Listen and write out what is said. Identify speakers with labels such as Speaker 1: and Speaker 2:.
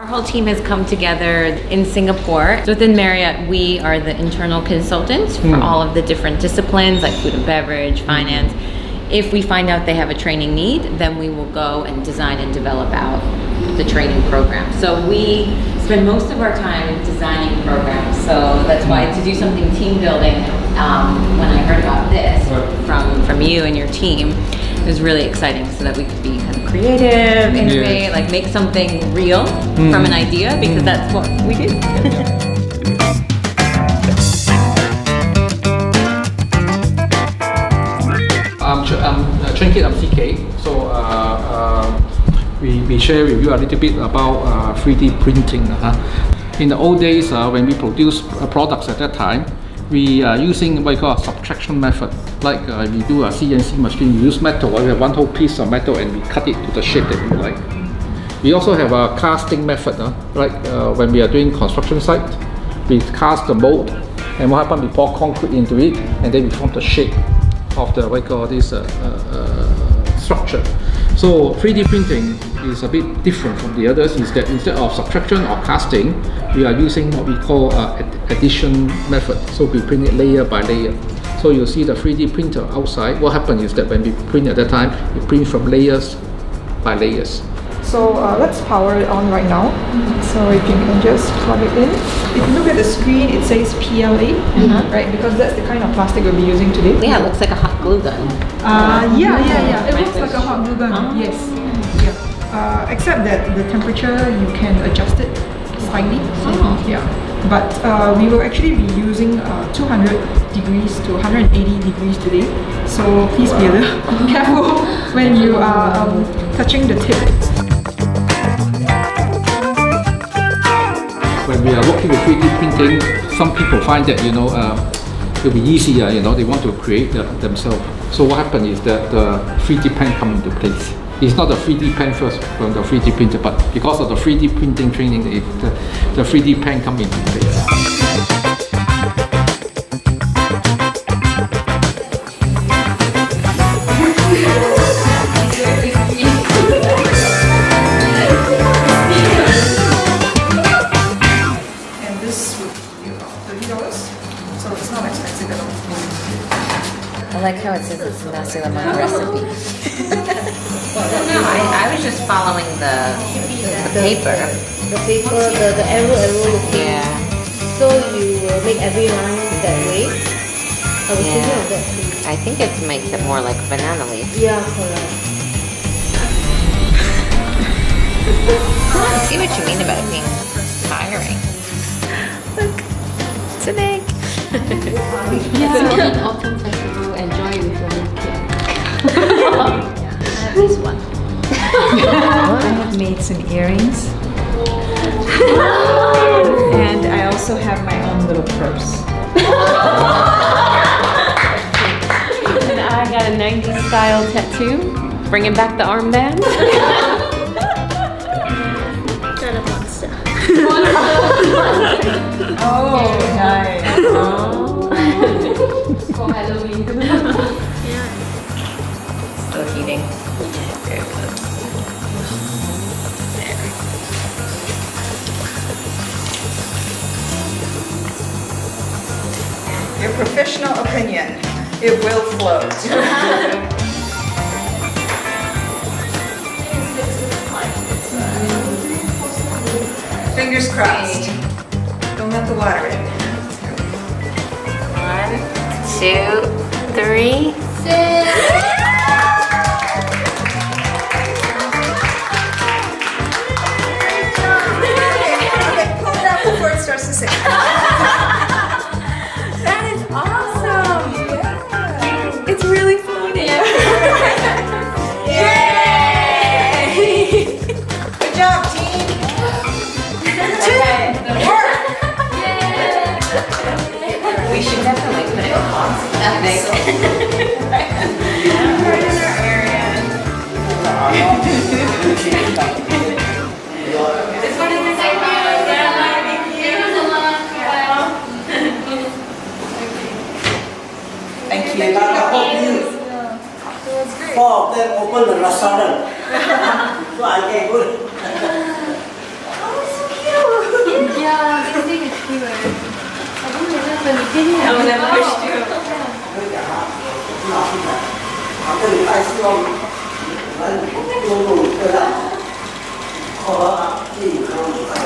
Speaker 1: Our whole team has come together in Singapore. So within Marriott, we are the internal consultants for all of the different disciplines like food and beverage, finance. If we find out they have a training need, then we will go and design and develop out the training program. So we spend most of our time designing programs. So that's why to do something team building, when I heard about this from you and your team, it was really exciting so that we could be kind of creative, innovate, like make something real from an idea, because that's what we do.
Speaker 2: I'm CK. So we share with you a little bit about 3D printing. In the old days, when we produce products at that time, we are using what we call a subtraction method. Like we do a CNC machine, we use metal, we have one whole piece of metal and we cut it to the shape that we like. We also have a casting method, like when we are doing construction site, we cast the mold, and what happens, we pour concrete into it, and then we form the shape of the what we call this structure. So 3D printing is a bit different from the others, is that instead of subtraction or casting, we are using what we call addition method. So we print it layer by layer. So you'll see the 3D printer outside. What happens is that when we print at that time, we print from layers by layers.
Speaker 3: So let's power it on right now. So if you can just plug it in. If you look at the screen, it says PLA, right? Because that's the kind of plastic we'll be using today.
Speaker 1: Yeah, it looks like a hot glue gun.
Speaker 3: Yeah. It looks like a hot glue gun. Yes. Yeah. Except that the temperature, you can adjust it slightly. Yeah. But we will actually be using 200 degrees to 180 degrees today. So please be a little careful when you are touching the tip.
Speaker 2: When we are working with 3D printing, some people find that it'll be easier. They want to create themselves. So what happens is that the 3D pen comes into place. It's not the 3D pen first from the 3D printer, but because of the 3D printing training, the 3D pen comes into place.
Speaker 1: I like how it says it's a nasi lemak recipe. No, I was just following the paper.
Speaker 4: The paper, the arrow looking.
Speaker 1: Yeah.
Speaker 4: So you will make every line that way. I was thinking of that too.
Speaker 1: I think it makes it more like banana leaf.
Speaker 4: Yeah, correct.
Speaker 1: I see what you mean about it being tiring. Look, it's an egg.
Speaker 4: It's an autumn festival. Enjoy with your little kid.
Speaker 1: At least one.
Speaker 5: I have made some earrings. And I also have my own little purse.
Speaker 1: And I got a 90s style tattoo, bringing back the armband.
Speaker 4: Not a monster.
Speaker 5: Oh, nice.
Speaker 4: For Halloween.
Speaker 1: Still heating. Very good.
Speaker 3: Your professional opinion, it will float. Fingers crossed. Don't have to water it.
Speaker 1: 1, 2, 3.
Speaker 3: Okay, pull it out before it starts to sing.
Speaker 1: That is awesome! Yeah. It's really floating.
Speaker 3: Yay! Good job, team.
Speaker 1: We should definitely put it in box. Right in our area. This one is the same. Thank you. I would have pushed you.
Speaker 6: 这礼拜希望我们多多的，好了，这个。